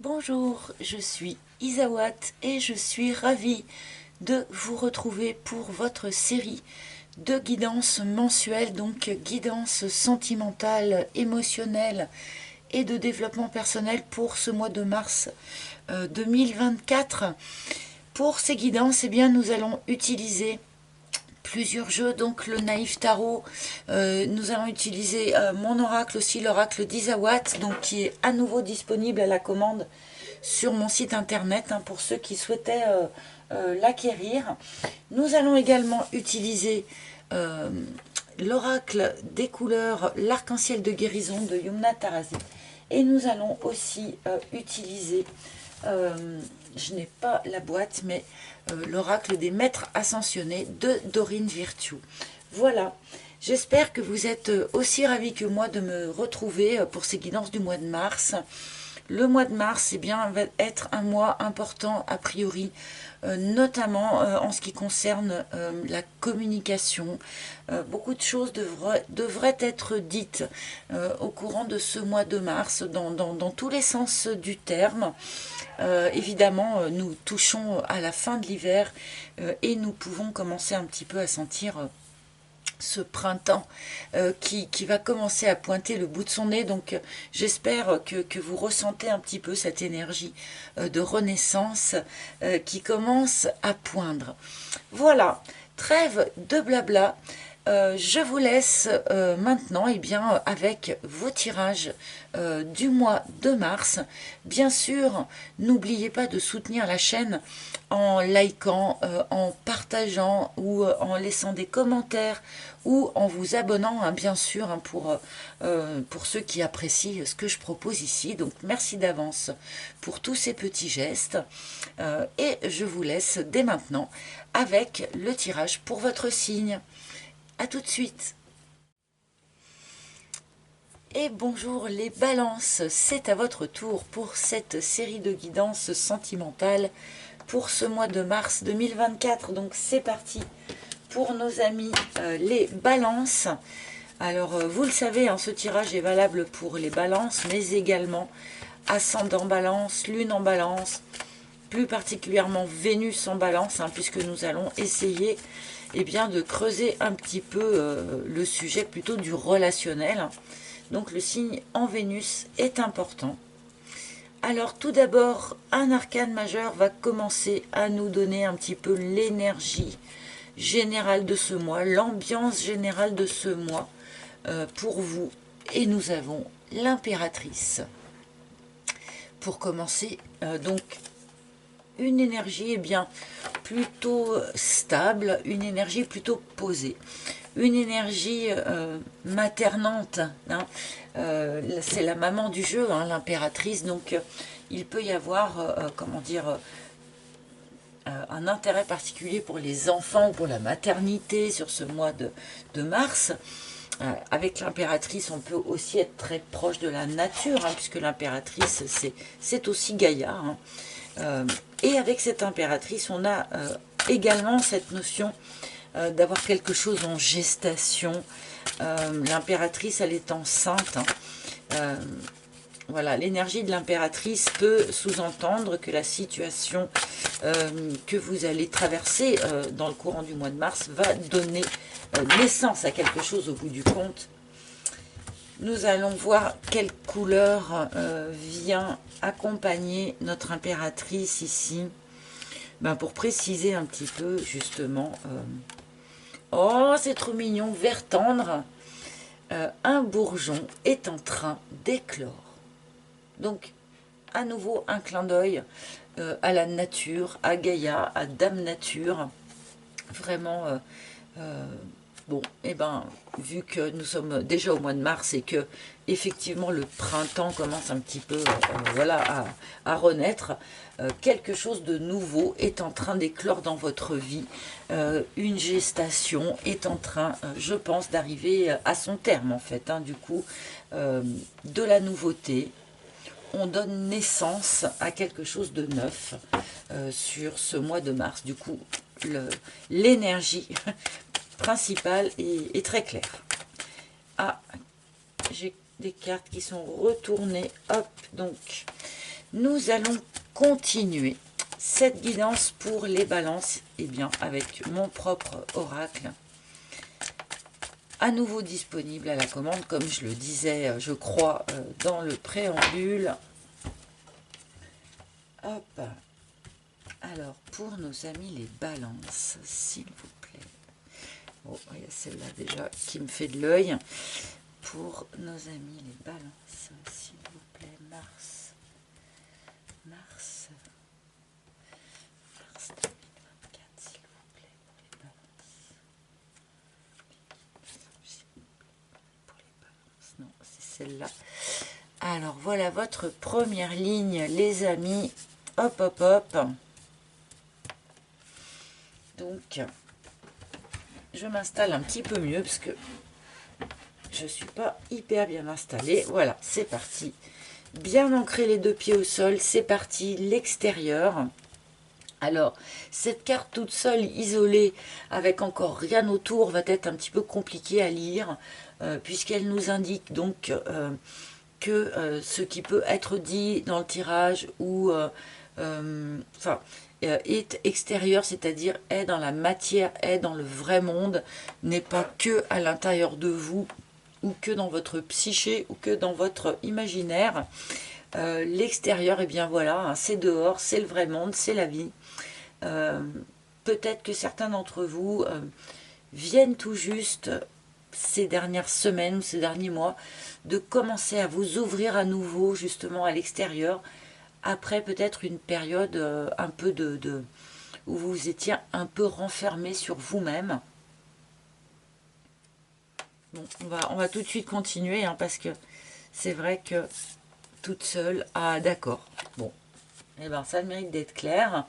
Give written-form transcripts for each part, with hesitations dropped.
Bonjour, je suis Isawat et je suis ravie de vous retrouver pour votre série de guidance mensuelle, donc guidance sentimentale, émotionnelle et de développement personnel pour ce mois de mars 2024. Pour ces guidances, eh bien, nous allons utiliser plusieurs jeux, donc le Naïf Tarot, nous allons utiliser mon oracle aussi, l'oracle d'Isawat, donc qui est à nouveau disponible à la commande sur mon site internet pour ceux qui souhaitaient l'acquérir. Nous allons également utiliser l'oracle des couleurs, l'arc-en-ciel de guérison de Yumna Tarazi. Et nous allons aussi utiliser, je n'ai pas la boîte, mais l'oracle des maîtres ascensionnés de Dorine Virtue. Voilà, j'espère que vous êtes aussi ravis que moi de me retrouver pour ces guidances du mois de mars. Le mois de mars, eh bien, va être un mois important a priori, notamment en ce qui concerne la communication. Beaucoup de choses devraient être dites au courant de ce mois de mars, dans tous les sens du terme. Évidemment, nous touchons à la fin de l'hiver et nous pouvons commencer un petit peu à sentir ce printemps qui va commencer à pointer le bout de son nez. Donc j'espère que vous ressentez un petit peu cette énergie de renaissance qui commence à poindre. Voilà, trêve de blabla. Je vous laisse maintenant bien, avec vos tirages du mois de mars. Bien sûr, n'oubliez pas de soutenir la chaîne en likant, en partageant ou en laissant des commentaires ou en vous abonnant, bien sûr, pour ceux qui apprécient ce que je propose ici. Donc merci d'avance pour tous ces petits gestes. Et je vous laisse dès maintenant avec le tirage pour votre signe. A tout de suite. Et bonjour les balances, c'est à votre tour pour cette série de guidances sentimentales pour ce mois de mars 2024. Donc c'est parti pour nos amis les balances. Alors vous le savez, ce tirage est valable pour les balances, mais également ascendant balance, lune en balance, plus particulièrement Vénus en balance, puisque nous allons essayer bien, de creuser un petit peu le sujet plutôt du relationnel. Donc le signe en Vénus est important. Alors tout d'abord, un arcane majeur va commencer à nous donner un petit peu l'énergie générale de ce mois, l'ambiance générale de ce mois pour vous. Et nous avons l'impératrice. Pour commencer, donc une énergie bien plutôt stable, une énergie plutôt posée, une énergie maternante. C'est la maman du jeu, l'impératrice, donc il peut y avoir, comment dire, un intérêt particulier pour les enfants ou pour la maternité sur ce mois de mars. Avec l'impératrice, on peut aussi être très proche de la nature, puisque l'impératrice, c'est aussi Gaïa. Et avec cette impératrice, on a également cette notion d'avoir quelque chose en gestation. L'impératrice, elle est enceinte. Voilà, l'énergie de l'impératrice peut sous-entendre que la situation que vous allez traverser dans le courant du mois de mars va donner naissance à quelque chose au bout du compte. Nous allons voir quelle couleur vient accompagner notre impératrice ici. Pour préciser un petit peu, justement. Oh, c'est trop mignon, vert tendre. Un bourgeon est en train d'éclore. Donc, à nouveau, un clin d'œil à la nature, à Gaïa, à Dame Nature. Vraiment... bon, vu que nous sommes déjà au mois de mars et que effectivement le printemps commence un petit peu voilà, à renaître, quelque chose de nouveau est en train d'éclore dans votre vie. Une gestation est en train, je pense, d'arriver à son terme en fait. Du coup, de la nouveauté. On donne naissance à quelque chose de neuf sur ce mois de mars. Du coup, l'énergie principale est très claire. Ah, j'ai des cartes qui sont retournées. Hop, donc Nous allons continuer cette guidance pour les balances, et bien avec mon propre oracle, à nouveau disponible à la commande, comme je le disais, je crois, dans le préambule. Hop. Alors, pour nos amis les balances, s'il vous plaît. Bon, il y a celle-là déjà qui me fait de l'œil. Pour nos amis les balances, s'il vous plaît, Mars 2024, s'il vous plaît, pour les balances. Non, c'est celle-là. Alors, voilà votre première ligne, les amis. Hop, hop, hop. Donc, je m'installe un petit peu mieux parce que je ne suis pas hyper bien installée. Voilà, c'est parti. Bien ancrer les deux pieds au sol, c'est parti. L'extérieur. Alors, cette carte toute seule, isolée, avec encore rien autour, va être un petit peu compliquée à lire, puisqu'elle nous indique donc que ce qui peut être dit dans le tirage ou est extérieur, c'est-à-dire est dans la matière, est dans le vrai monde, n'est pas que à l'intérieur de vous ou que dans votre psyché ou que dans votre imaginaire. L'extérieur, et bien voilà, hein, c'est dehors, c'est le vrai monde, c'est la vie. Peut-être que certains d'entre vous viennent tout juste ces dernières semaines ou ces derniers mois de commencer à vous ouvrir à nouveau justement à l'extérieur après peut-être une période un peu où vous étiez un peu renfermé sur vous-même. Bon, on va tout de suite continuer hein, parce que c'est vrai que toute seule, ah d'accord, bon, eh ben ça mérite d'être clair.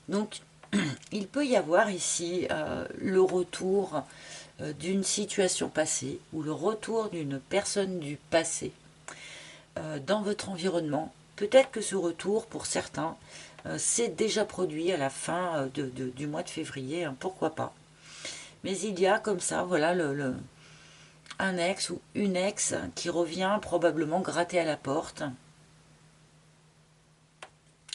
Donc il peut y avoir ici le retour d'une situation passée ou le retour d'une personne du passé dans votre environnement. Peut-être que ce retour, pour certains, s'est déjà produit à la fin du mois de février, hein, pourquoi pas. Mais il y a comme ça, voilà, un ex ou une ex qui revient probablement gratter à la porte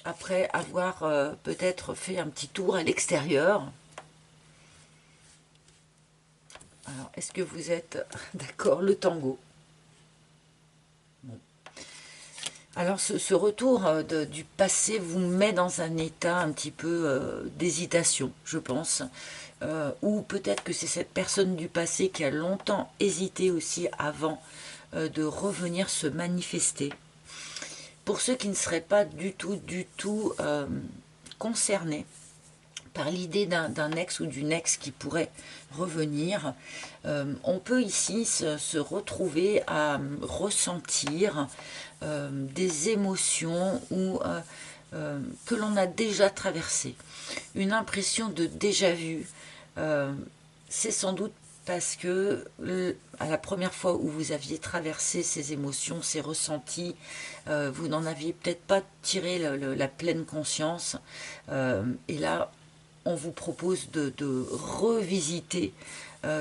après avoir peut-être fait un petit tour à l'extérieur. Alors, est-ce que vous êtes d'accord? Le tango. Bon. Alors, ce retour du passé vous met dans un état un petit peu d'hésitation, je pense. Ou peut-être que c'est cette personne du passé qui a longtemps hésité aussi avant de revenir se manifester. Pour ceux qui ne seraient pas du tout concernés par l'idée d'un ex ou d'une ex qui pourrait revenir, on peut ici se retrouver à ressentir des émotions que l'on a déjà traversées. Une impression de déjà-vu, c'est sans doute parce que à la première fois où vous aviez traversé ces émotions, ces ressentis, vous n'en aviez peut-être pas tiré la pleine conscience. Et là, on vous propose de revisiter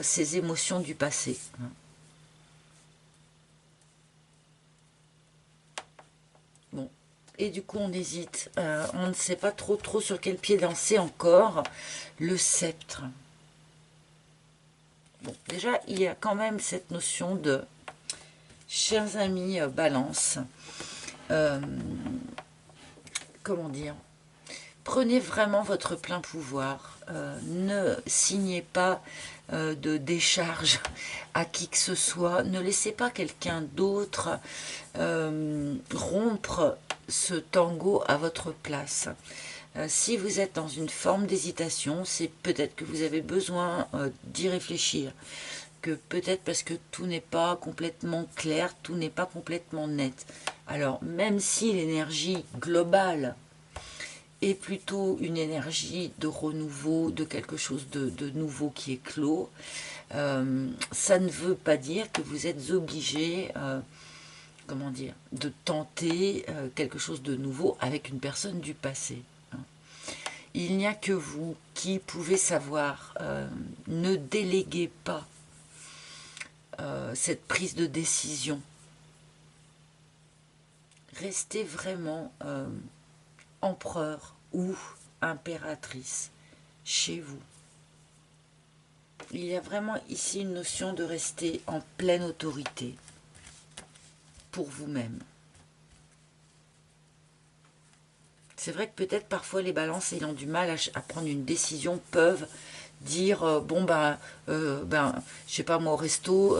ces émotions du passé. Bon. Et du coup, on hésite. On ne sait pas trop sur quel pied danser encore. Le sceptre. Bon, déjà, il y a quand même cette notion de chers amis balance. Comment dire? Prenez vraiment votre plein pouvoir. Ne signez pas de décharge à qui que ce soit. Ne laissez pas quelqu'un d'autre rompre ce tango à votre place. Si vous êtes dans une forme d'hésitation, c'est peut-être que vous avez besoin d'y réfléchir. Que peut-être parce que tout n'est pas complètement clair, tout n'est pas complètement net. Alors, même si l'énergie globale est plutôt une énergie de renouveau, de quelque chose de nouveau qui est clos, ça ne veut pas dire que vous êtes obligé, comment dire, de tenter quelque chose de nouveau avec une personne du passé. Il n'y a que vous qui pouvez savoir. Ne déléguez pas cette prise de décision. Restez vraiment empereur ou impératrice chez vous. Il y a vraiment ici une notion de rester en pleine autorité pour vous-même. C'est vrai que peut-être parfois les balances ayant du mal à prendre une décision peuvent dire bon je sais pas moi au resto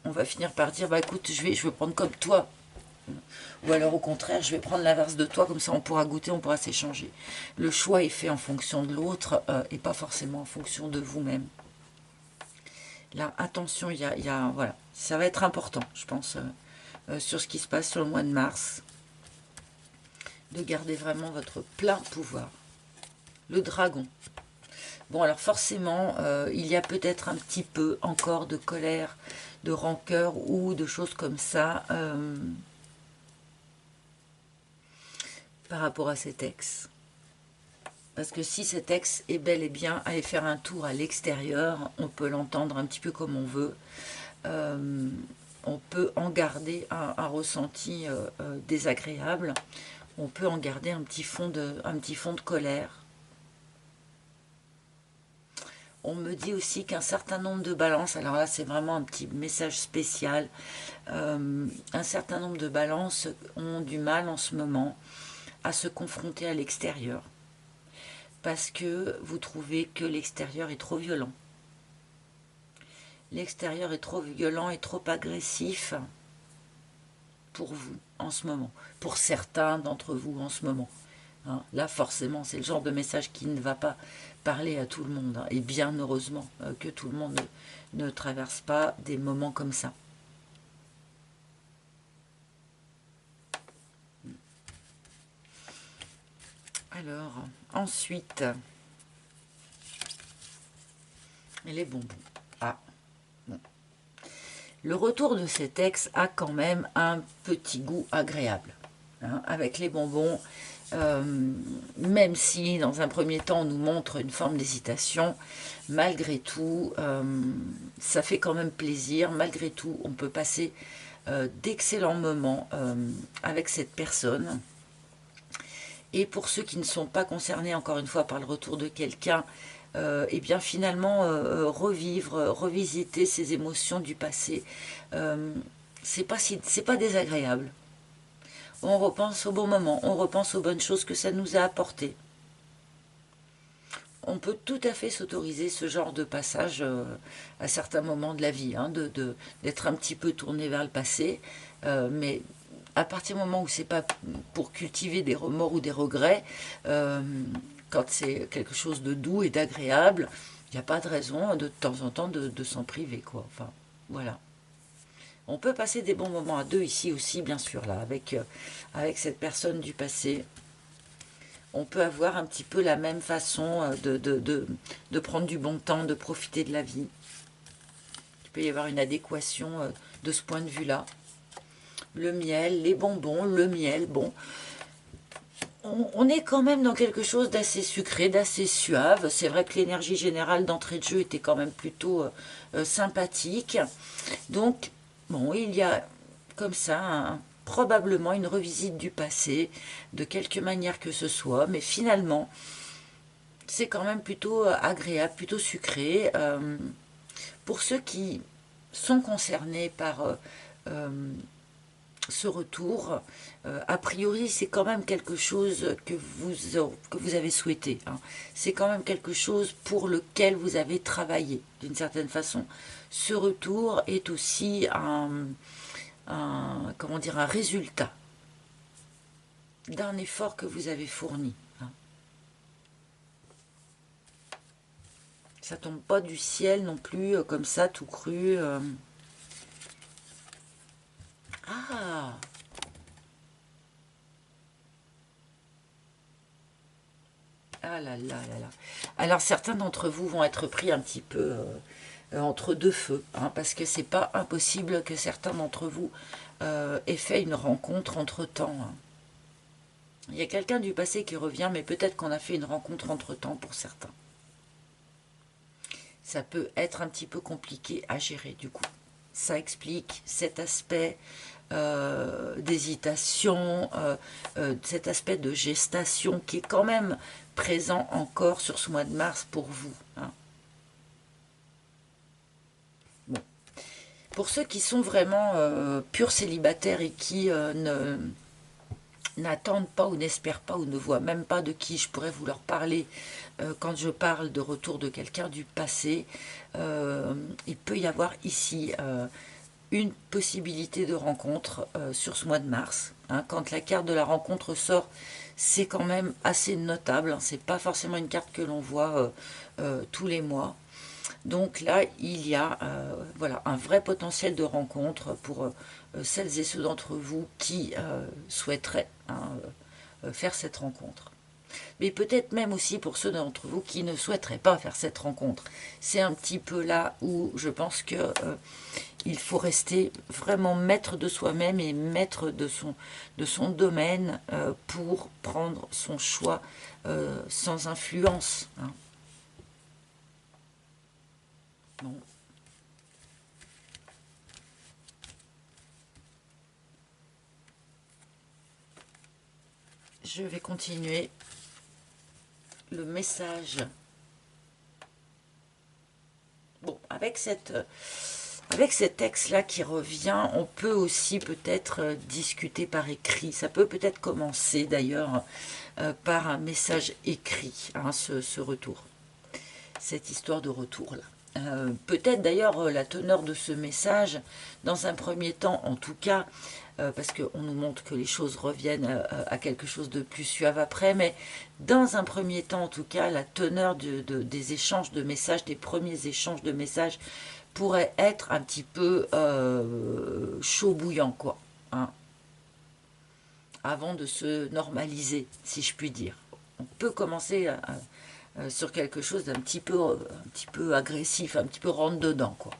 on va finir par dire bah écoute je vais prendre comme toi, ou alors au contraire je vais prendre l'inverse de toi, comme ça on pourra goûter, on pourra s'échanger. Le choix est fait en fonction de l'autre et pas forcément en fonction de vous-même. Là attention, voilà, ça va être important je pense sur ce qui se passe sur le mois de mars, de garder vraiment votre plein pouvoir. Le dragon. Bon, alors forcément, il y a peut-être un petit peu encore de colère, de rancœur ou de choses comme ça par rapport à cet ex. Parce que si cet ex est bel et bien allé faire un tour à l'extérieur, on peut l'entendre un petit peu comme on veut. On peut en garder un ressenti désagréable. On peut en garder un petit fond de colère. On me dit aussi qu'un certain nombre de balances, alors là c'est vraiment un petit message spécial, un certain nombre de balances ont du mal en ce moment à se confronter à l'extérieur. Parce que vous trouvez que l'extérieur est trop violent. L'extérieur est trop violent et trop agressif pour vous en ce moment. Pour certains d'entre vous en ce moment. Hein, là forcément c'est le genre de message qui ne va pas parler à tout le monde, hein, et bien heureusement que tout le monde ne traverse pas des moments comme ça. Alors ensuite les bonbons. Ah bon. Le retour de cet ex a quand même un petit goût agréable, hein, avec les bonbons. Même si dans un premier temps on nous montre une forme d'hésitation, malgré tout ça fait quand même plaisir. Malgré tout on peut passer d'excellents moments avec cette personne. Et pour ceux qui ne sont pas concernés encore une fois par le retour de quelqu'un, et bien finalement revisiter ces émotions du passé, c'est pas désagréable. On repense au bon moment, on repense aux bonnes choses que ça nous a apportées. On peut tout à fait s'autoriser ce genre de passage à certains moments de la vie, hein, d'être un petit peu tourné vers le passé, mais à partir du moment où c'est pas pour cultiver des remords ou des regrets, quand c'est quelque chose de doux et d'agréable, il n'y a pas de raison de temps en temps de s'en priver, quoi. Enfin, voilà. On peut passer des bons moments à deux ici aussi, bien sûr, là, avec cette personne du passé. On peut avoir un petit peu la même façon de prendre du bon temps, de profiter de la vie. Il peut y avoir une adéquation de ce point de vue-là. Le miel, les bonbons, le miel, bon. On est quand même dans quelque chose d'assez sucré, d'assez suave. C'est vrai que l'énergie générale d'entrée de jeu était quand même plutôt sympathique. Donc, bon, il y a comme ça probablement une revisite du passé, de quelque manière que ce soit, mais finalement, c'est quand même plutôt agréable, plutôt sucré. Pour ceux qui sont concernés par ce retour, a priori c'est quand même quelque chose que vous avez souhaité, hein. C'est quand même quelque chose pour lequel vous avez travaillé d'une certaine façon. Ce retour est aussi comment dire, un résultat d'un effort que vous avez fourni, hein. Ça tombe pas du ciel non plus comme ça tout cru. Ah, ah là là là là. Alors certains d'entre vous vont être pris un petit peu entre deux feux, hein, parce que c'est pas impossible que certains d'entre vous aient fait une rencontre entre-temps, hein. Il y a quelqu'un du passé qui revient, mais peut-être qu'on a fait une rencontre entre-temps pour certains. Ça peut être un petit peu compliqué à gérer du coup. Ça explique cet aspect d'hésitation, cet aspect de gestation qui est quand même présent encore sur ce mois de mars pour vous. Hein. Bon. Pour ceux qui sont vraiment purs célibataires et qui n'attendent pas ou n'espèrent pas ou ne voient même pas de qui je pourrais vous leur parler quand je parle de retour de quelqu'un du passé, il peut y avoir ici une possibilité de rencontre sur ce mois de mars. Hein. Quand la carte de la rencontre sort, c'est quand même assez notable. Hein. C'est pas forcément une carte que l'on voit tous les mois. Donc là, il y a voilà, un vrai potentiel de rencontre pour celles et ceux d'entre vous qui souhaiteraient hein, faire cette rencontre. Mais peut-être même aussi pour ceux d'entre vous qui ne souhaiteraient pas faire cette rencontre. C'est un petit peu là où je pense que il faut rester vraiment maître de soi-même et maître de son domaine pour prendre son choix sans influence. Hein. Bon. Je vais continuer le message. Bon, avec cet texte-là qui revient, on peut aussi peut-être discuter par écrit. Ça peut peut-être commencer d'ailleurs par un message écrit, hein, ce retour. Cette histoire de retour-là. Peut-être d'ailleurs la teneur de ce message, dans un premier temps en tout cas, parce qu'on nous montre que les choses reviennent à quelque chose de plus suave après, mais dans un premier temps en tout cas, la teneur des échanges de messages, des premiers échanges de messages, pourrait être un petit peu chaud bouillant, quoi, hein, avant de se normaliser, si je puis dire. On peut commencer sur quelque chose d'un petit peu agressif, un petit peu rentre-dedans, quoi.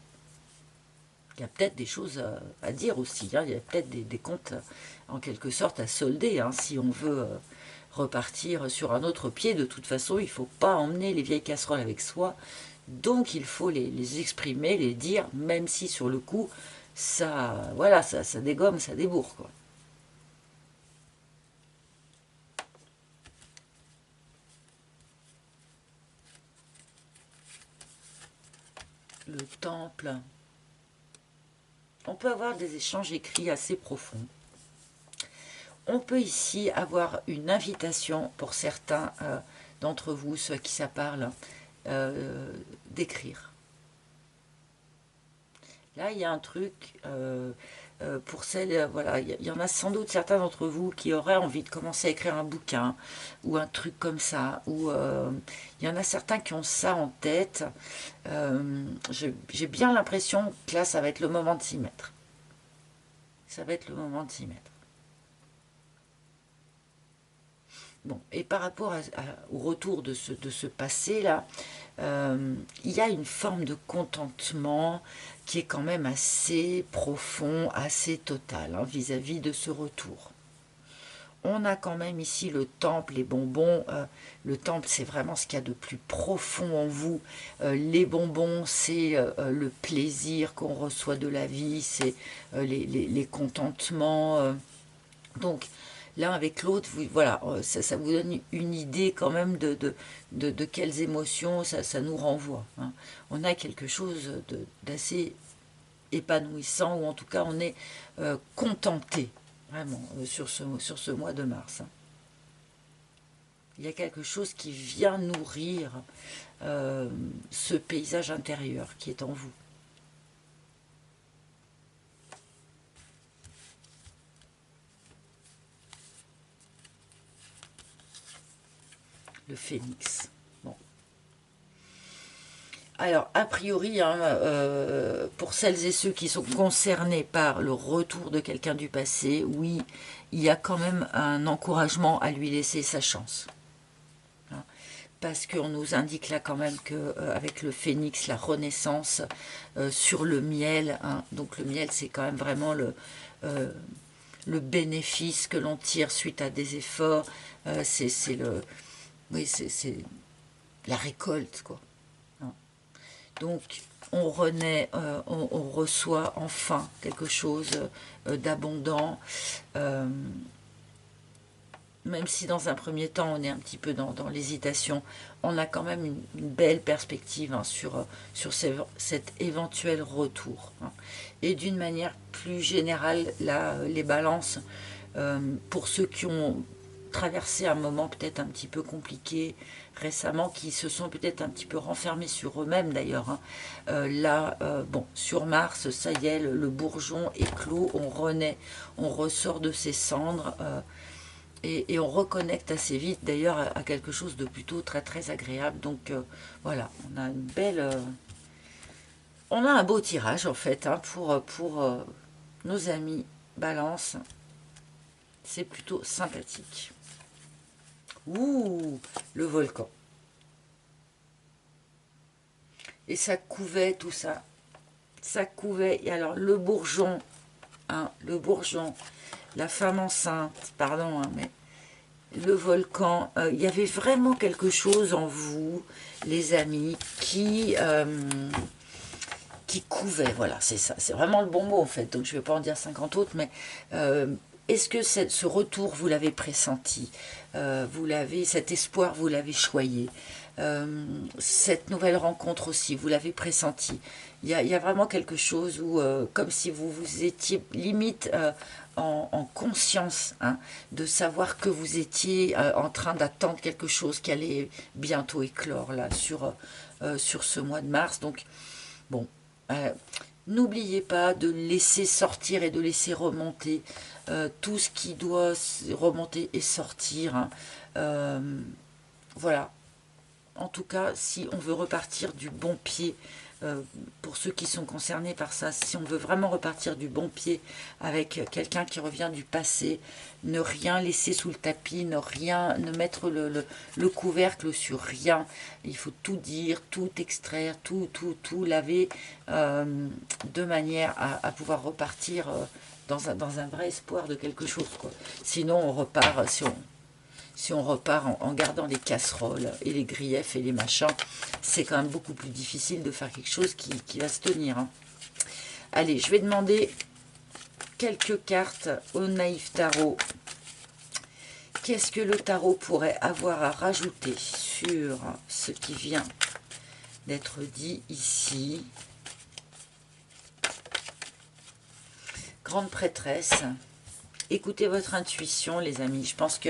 Il y a peut-être des choses à dire aussi, hein. Il y a peut-être des comptes en quelque sorte à solder, hein, si on veut repartir sur un autre pied. De toute façon, il ne faut pas emmener les vieilles casseroles avec soi, donc il faut les exprimer, les dire, même si sur le coup, ça, voilà, ça dégomme, ça débourre, quoi. Le temple. On peut avoir des échanges écrits assez profonds. On peut ici avoir une invitation pour certains d'entre vous, ceux à qui ça parle, d'écrire. Là, il y a un truc, pour celles, voilà, il y en a sans doute certains d'entre vous qui auraient envie de commencer à écrire un bouquin, ou un truc comme ça, ou il y en a certains qui ont ça en tête. J'ai bien l'impression que là, ça va être le moment de s'y mettre. Ça va être le moment de s'y mettre. Bon, et par rapport au retour de ce passé-là, il y a une forme de contentement qui est quand même assez profond, assez total hein, vis-à-vis de ce retour. On a quand même ici le temple, les bonbons. Le temple, c'est vraiment ce qu'il y a de plus profond en vous. Les bonbons, c'est le plaisir qu'on reçoit de la vie, c'est les contentements. Donc, l'un avec l'autre, voilà, ça vous donne une idée quand même de quelles émotions ça nous renvoie. Hein. On a quelque chose d'assez épanouissant, ou en tout cas on est contenté, vraiment, sur ce mois de mars. Hein. Il y a quelque chose qui vient nourrir ce paysage intérieur qui est en vous. Le phénix. Bon. Alors, a priori, hein, pour celles et ceux qui sont concernés par le retour de quelqu'un du passé, oui, il y a quand même un encouragement à lui laisser sa chance. Hein, parce qu'on nous indique là quand même qu'avec le phénix, la renaissance sur le miel, hein, donc le miel c'est quand même vraiment le bénéfice que l'on tire suite à des efforts, c'est la récolte, quoi. Donc, on renaît, on reçoit enfin quelque chose d'abondant, même si dans un premier temps on est un petit peu dans l'hésitation, on a quand même une belle perspective hein, sur cet éventuel retour. Hein. Et d'une manière plus générale, là, les balances, pour ceux qui ont traversé un moment peut-être un petit peu compliqué récemment, qui se sont peut-être un petit peu renfermés sur eux-mêmes d'ailleurs. Hein. Là, bon, sur Mars, ça y est, le bourgeon est clos, on renaît, on ressort de ses cendres. Et on reconnecte assez vite d'ailleurs à quelque chose de plutôt très très agréable. Donc voilà, on a une belle... on a un beau tirage en fait hein, pour nos amis Balance. C'est plutôt sympathique. Ouh, le volcan. Et ça couvait tout ça. Ça couvait. Et alors le bourgeon, hein, le bourgeon, la femme enceinte, pardon, hein, mais le volcan, il y avait vraiment quelque chose en vous, les amis, qui couvait, voilà, c'est ça, c'est vraiment le bon mot en fait, donc je ne vais pas en dire 50 autres, mais est-ce que ce retour, vous l'avez pressenti, cet espoir, vous l'avez choyé, cette nouvelle rencontre aussi, vous l'avez pressenti. Il y a vraiment quelque chose où, comme si vous étiez limite en conscience hein, de savoir que vous étiez en train d'attendre quelque chose qui allait bientôt éclore là sur ce mois de mars. Donc, bon, n'oubliez pas de laisser sortir et de laisser remonter tout ce qui doit remonter et sortir. Hein. Voilà. En tout cas, si on veut repartir du bon pied, pour ceux qui sont concernés par ça, si on veut vraiment repartir du bon pied avec quelqu'un qui revient du passé, ne rien laisser sous le tapis, ne mettre le couvercle sur rien. Il faut tout dire, tout extraire, tout laver de manière à pouvoir repartir dans un vrai espoir de quelque chose, quoi. Sinon, on repart, si on repart en gardant les casseroles et les griefs et les machins, c'est quand même beaucoup plus difficile de faire quelque chose qui va se tenir. Hein. Allez, je vais demander quelques cartes au Naïf Tarot. Qu'est-ce que le tarot pourrait avoir à rajouter sur ce qui vient d'être dit ici? Grande prêtresse. Écoutez votre intuition, les amis. Je pense que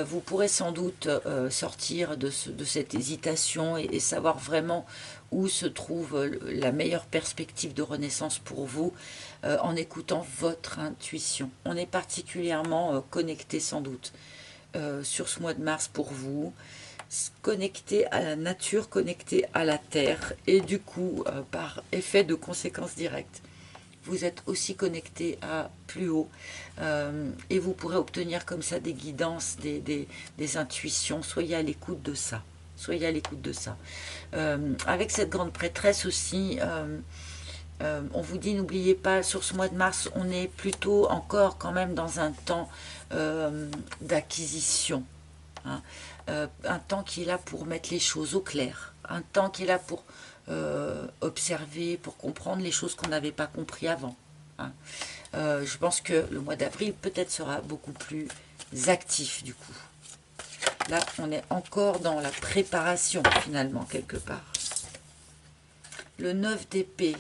vous pourrez sans doute sortir de cette hésitation et savoir vraiment où se trouve la meilleure perspective de renaissance pour vous en écoutant votre intuition. On est particulièrement connecté sans doute sur ce mois de mars pour vous, connecté à la nature, connecté à la terre et du coup, par effet de conséquences directes, vous êtes aussi connecté à plus haut et vous pourrez obtenir comme ça des guidances, des intuitions. Soyez à l'écoute de ça. Soyez à l'écoute de ça. Avec cette grande prêtresse aussi, on vous dit, n'oubliez pas, sur ce mois de mars, on est plutôt encore quand même dans un temps d'acquisition. Hein. Un temps qui est là pour mettre les choses au clair. Un temps qui est là pour observer, pour comprendre les choses qu'on n'avait pas compris avant. Hein. Je pense que le mois d'avril peut-être sera beaucoup plus actif du coup. Là, on est encore dans la préparation finalement, quelque part. Le 9 d'épée.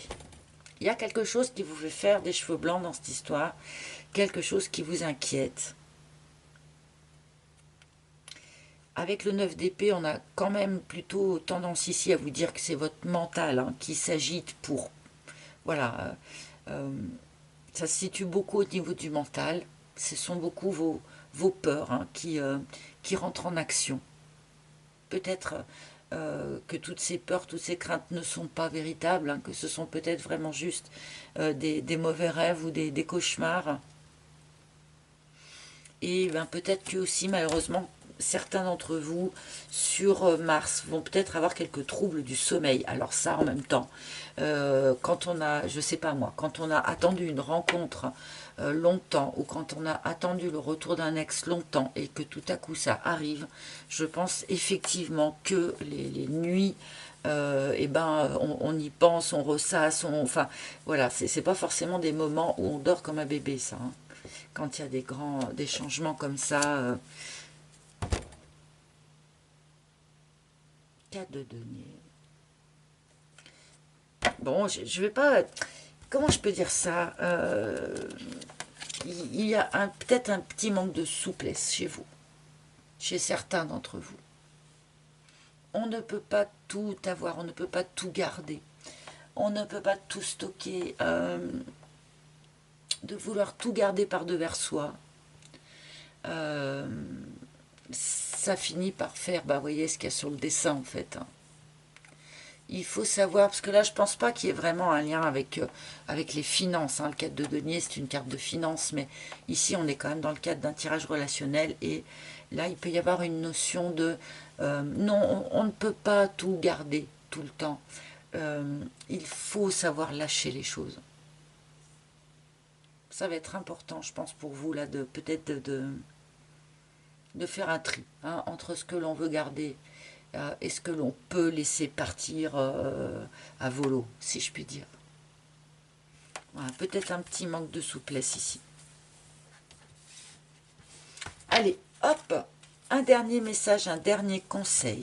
Il y a quelque chose qui vous fait faire des cheveux blancs dans cette histoire. Quelque chose qui vous inquiète. Avec le 9 d'épée, on a quand même plutôt tendance ici à vous dire que c'est votre mental hein, qui s'agite pour... Voilà, ça se situe beaucoup au niveau du mental. Ce sont beaucoup vos peurs hein, qui rentrent en action. Peut-être que toutes ces peurs, toutes ces craintes ne sont pas véritables, hein, que ce sont peut-être vraiment juste des mauvais rêves ou des cauchemars. Et ben, peut-être que aussi, malheureusement, certains d'entre vous, sur Mars, vont peut-être avoir quelques troubles du sommeil. Alors ça, en même temps, quand on a, je sais pas moi, quand on a attendu une rencontre longtemps, ou quand on a attendu le retour d'un ex longtemps et que tout à coup ça arrive, je pense effectivement que les nuits, eh ben, on y pense, on ressasse, enfin voilà, c'est pas forcément des moments où on dort comme un bébé, ça, hein. Quand il y a des changements comme ça, 4 de denier. Bon, je vais pas... Comment je peux dire ça, il y a peut-être un petit manque de souplesse chez vous, chez certains d'entre vous. On ne peut pas tout avoir, on ne peut pas tout garder, on ne peut pas tout stocker, de vouloir tout garder par devers soi. Ça finit par faire, bah, vous voyez ce qu'il y a sur le dessin en fait, hein. Il faut savoir, parce que là je pense pas qu'il y ait vraiment un lien avec les finances, hein. Le 4 de denier c'est une carte de finance, mais ici on est quand même dans le cadre d'un tirage relationnel, et là il peut y avoir une notion de non, on ne peut pas tout garder tout le temps, il faut savoir lâcher les choses. Ça va être important, je pense, pour vous là, de peut-être de faire un tri, hein, entre ce que l'on veut garder et ce que l'on peut laisser partir à volo, si je puis dire. Voilà, peut-être un petit manque de souplesse ici. Allez, hop, un dernier message, un dernier conseil.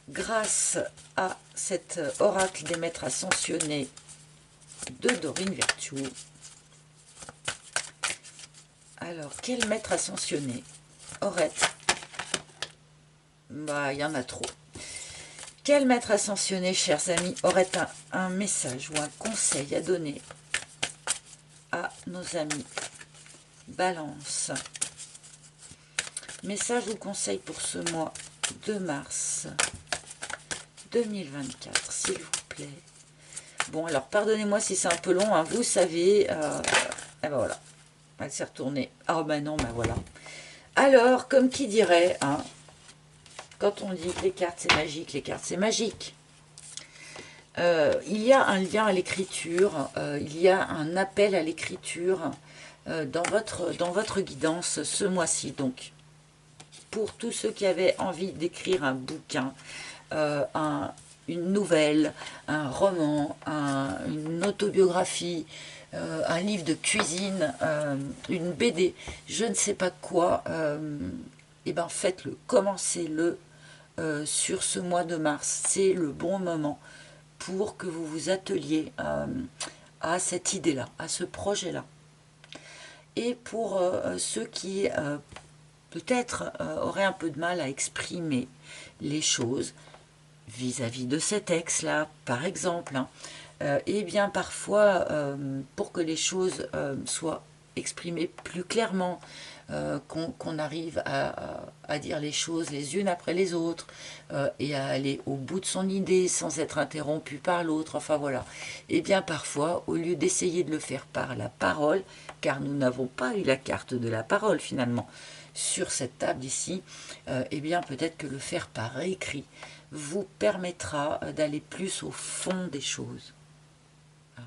Grâce à cet oracle des maîtres ascensionnés de Dorine Virtue. Alors, quel maître ascensionné aurait... Bah, il y en a trop. Quel maître ascensionné, chers amis, aurait un message ou un conseil à donner à nos amis Balance? Message ou conseil pour ce mois de mars 2024, s'il vous plaît. Bon, alors, pardonnez-moi si c'est un peu long, hein, vous savez... et ben voilà, elle s'est retournée. Ah ben non, ben voilà. Alors, comme qui dirait, hein, quand on dit que les cartes c'est magique, les cartes c'est magique. Il y a un lien à l'écriture, il y a un appel à l'écriture dans votre guidance ce mois-ci. Donc, pour tous ceux qui avaient envie d'écrire un bouquin, une nouvelle, un roman, une autobiographie, un livre de cuisine, une BD, je ne sais pas quoi, et ben faites-le, commencez-le sur ce mois de mars. C'est le bon moment pour que vous vous atteliez à cette idée-là, à ce projet-là. Et pour ceux qui peut-être auraient un peu de mal à exprimer les choses vis-à-vis de cet ex-là, par exemple, hein, et bien parfois, pour que les choses soient exprimées plus clairement, qu'on arrive à dire les choses les unes après les autres, et à aller au bout de son idée sans être interrompu par l'autre, enfin voilà. Et bien parfois, au lieu d'essayer de le faire par la parole, car nous n'avons pas eu la carte de la parole finalement sur cette table ici, et bien peut-être que le faire par écrit vous permettra d'aller plus au fond des choses, hein,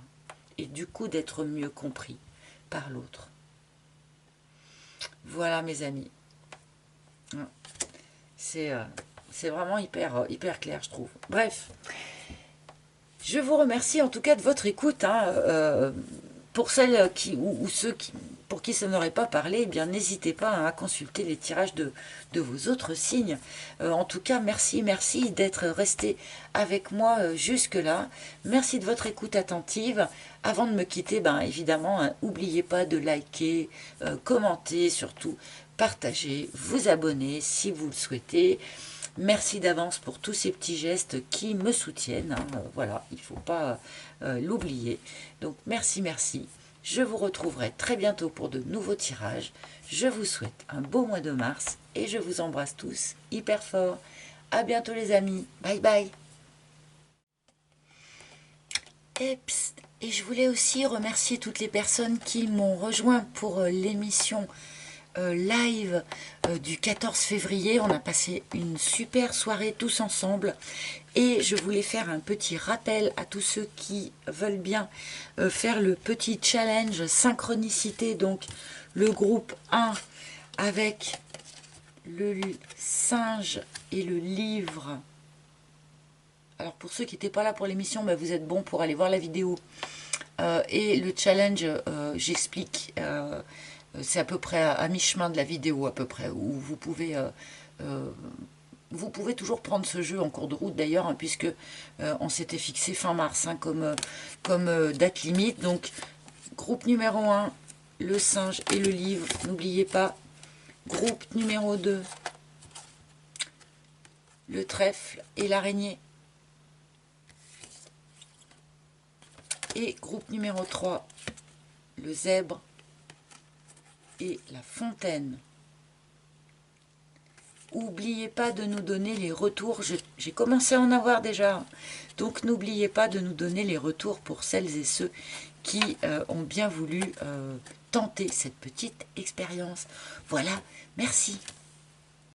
et du coup d'être mieux compris par l'autre. Voilà mes amis, c'est vraiment hyper clair, je trouve. Bref, je vous remercie en tout cas de votre écoute, hein, pour celles ou ceux pour qui ça n'aurait pas parlé, eh bien n'hésitez pas, hein, à consulter les tirages de vos autres signes. En tout cas, merci d'être resté avec moi jusque-là. Merci de votre écoute attentive. Avant de me quitter, ben, évidemment, hein, n'oubliez pas de liker, commenter, surtout partager, vous abonner si vous le souhaitez. Merci d'avance pour tous ces petits gestes qui me soutiennent, hein, voilà, il ne faut pas l'oublier. Donc merci. Je vous retrouverai très bientôt pour de nouveaux tirages. Je vous souhaite un beau mois de mars et je vous embrasse tous hyper fort. À bientôt les amis. Bye bye. Et je voulais aussi remercier toutes les personnes qui m'ont rejoint pour l'émission live du 14 février. On a passé une super soirée tous ensemble. Et je voulais faire un petit rappel à tous ceux qui veulent bien faire le petit challenge synchronicité. Donc le groupe 1 avec le singe et le livre. Alors pour ceux qui n'étaient pas là pour l'émission, bah, vous êtes bons pour aller voir la vidéo. Et le challenge, j'explique, c'est à peu près à mi-chemin de la vidéo à peu près, où vous pouvez toujours prendre ce jeu en cours de route d'ailleurs, hein, puisque on s'était fixé fin mars hein, comme date limite. Donc groupe numéro 1, le singe et le livre, n'oubliez pas. Groupe numéro 2, le trèfle et l'araignée. Et groupe numéro 3, le zèbre et la fontaine. N'oubliez pas de nous donner les retours. J'ai commencé à en avoir déjà. Donc n'oubliez pas de nous donner les retours pour celles et ceux qui ont bien voulu tenter cette petite expérience. Voilà, merci.